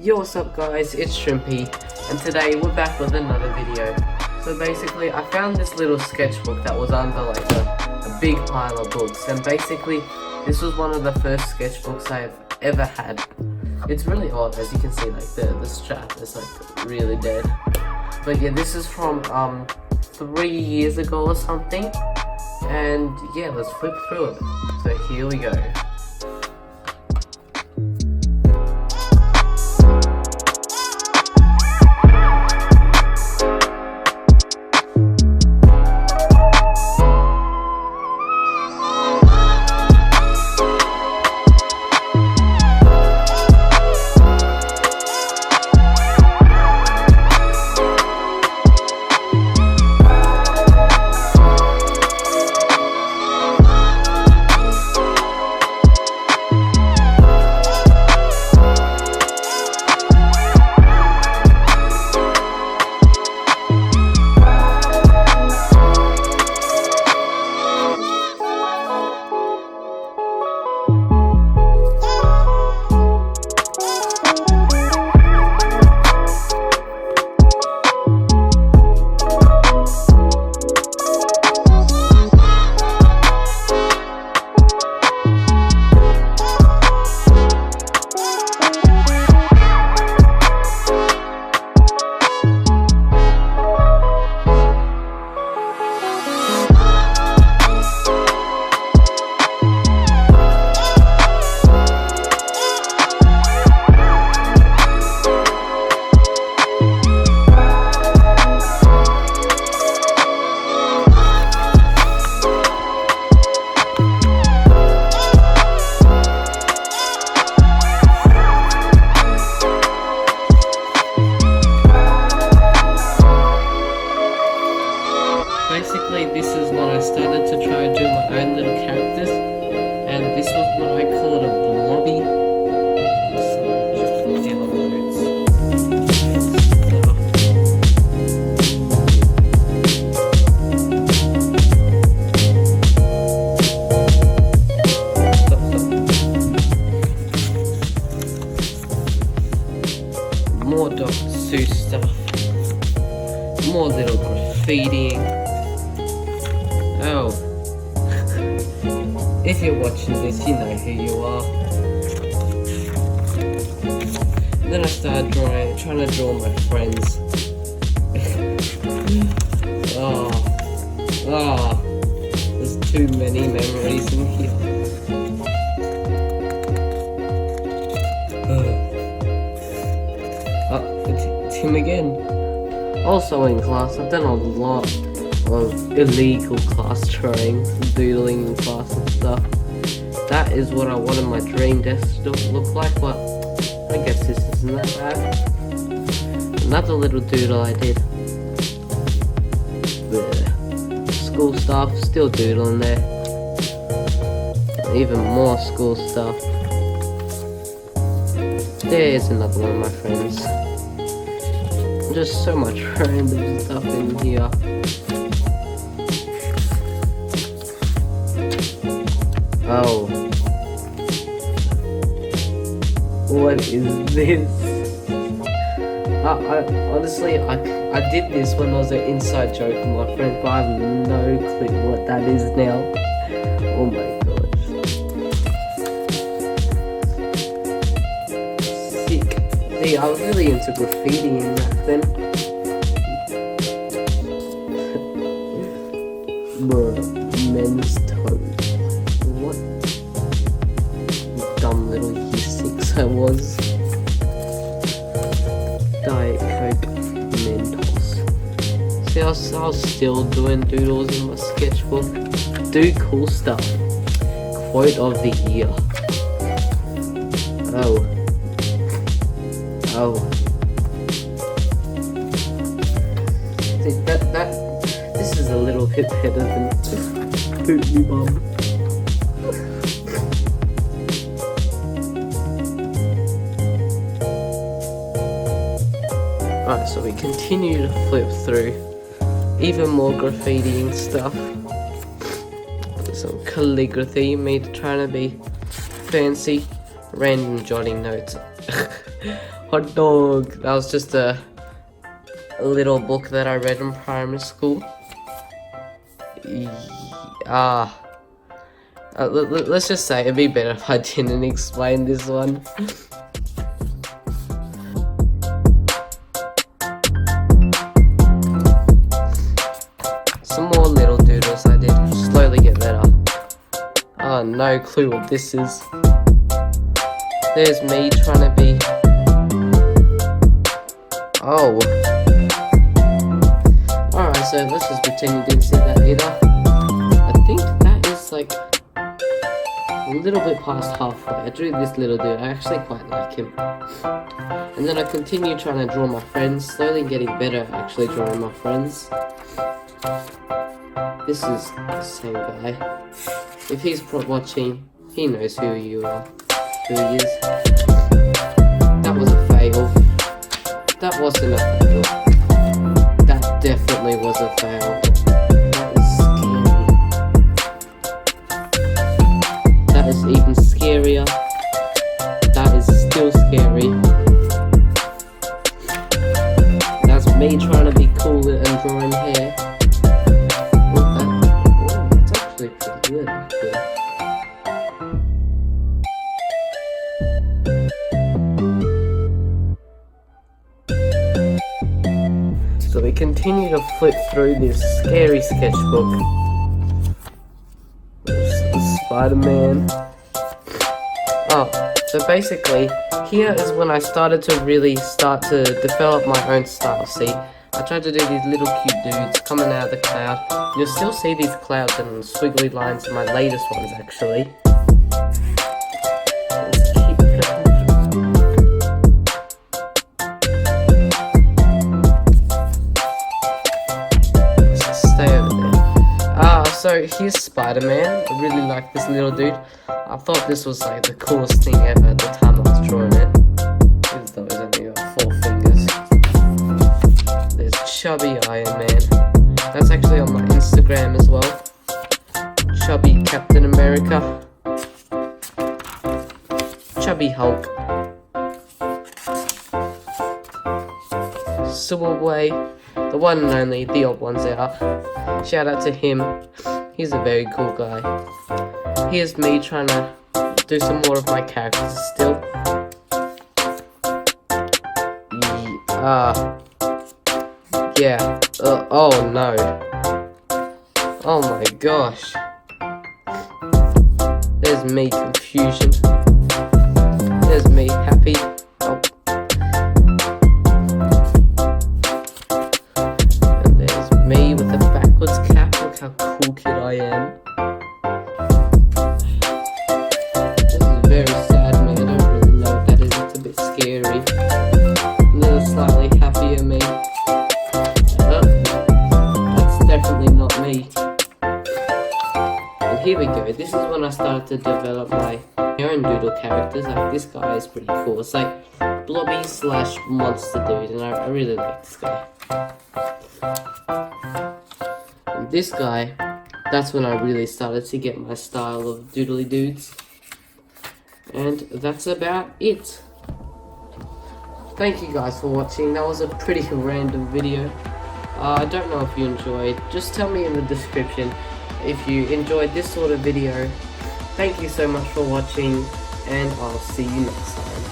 Yo, what's up guys, it's Shrimpy, and today we're back with another video. So basically, I found this little sketchbook that was under like a big pile of books, and basically, this was one of the first sketchbooks I've ever had. It's really odd, as you can see, like the strap is like really dead. But yeah, this is from 3 years ago or something, and yeah, let's flip through it. So here we go. Basically, this is when I started to try to do my own little characters, and this was what I call a blobby. So, just get on the notes. More Dr. Seuss stuff. More little graffitiing. Oh, if you're watching this, you know who you are. Then I started trying to draw my friends. There's too many memories in here. It's him again. Also in class, I've done a lot of illegal class drawing, doodling in class and stuff. That is what I wanted my dream desk to look like, but I guess this isn't that bad. Another little doodle I did. Blech. School stuff, still doodling there. Even more school stuff. There's another one of my friends. Just so much random stuff in here. Oh, what is this? Honestly, I did this when I was an inside joke with my friend, but I have no clue what that is now. Oh my gosh. Sick. See, I was really into graffitiing back then. Bruh, men's toes. What dumb little year 6 I was. Diet Coke Mentos. See, I was still doing doodles in my sketchbook. Do cool stuff. Quote of the year. Oh. See, this is a little bit better than Poop Me Bum. Alright, so we continue to flip through even more graffiti and stuff. Some calligraphy, me trying to be fancy. Random jotting notes. hot dog. That was just a little book that I read in primary school. Let's just say it'd be better if I didn't explain this one. Some more little doodles I did, slowly get better. Oh, no clue what this is. There's me trying to be... Oh. Alright, so let's just pretend you didn't see that either. I think that is like a little bit past halfway. I drew this little dude, I actually quite like him. And then I continue trying to draw my friends, slowly getting better at actually drawing my friends. This is the same guy. If he's watching, he knows who you are, who he is. That was a fail. That wasn't a fail. That definitely was a fail. That is scary. That is even scarier. That is still scary. That's me trying to be cool and drawing hair. That's actually pretty good, actually. So we continue to flip through this scary sketchbook. Spider-Man. Oh, so basically, here is when I started to really start to develop my own style. See, I tried to do these little cute dudes coming out of the cloud. You'll still see these clouds and squiggly lines in my latest ones, actually. Let's keep stay over there. So here's Spider-Man. I really like this little dude. I thought this was like the coolest thing ever at the time I was drawing it. Even though he's only got 4 fingers. There's Chubby Iron Man. That's actually on my Instagram as well. Chubby Captain America. Chubby Hulk. Subway. The one and only, the odd ones out. Shout out to him. He's a very cool guy. Here's me trying to do some more of my characters still. Yeah. Oh no. Oh my gosh. There's me, confusion. There's me, happy. Oh. And there's me with a backwards cap. Look how cool kid I am. This is very sad, me. I don't really know what that is. It's a bit scary. A little slightly happier me. That's definitely not me. And here we go. This is when I started to develop my own doodle characters. Like this guy is pretty cool. It's like blobby / monster dude, and I really like this guy. And this guy, that's when I really started to get my style of doodly dudes. And that's about it. Thank you guys for watching. That was a pretty random video. I don't know if you enjoyed. Just tell me in the description if you enjoyed this sort of video. Thank you so much for watching, and I'll see you next time.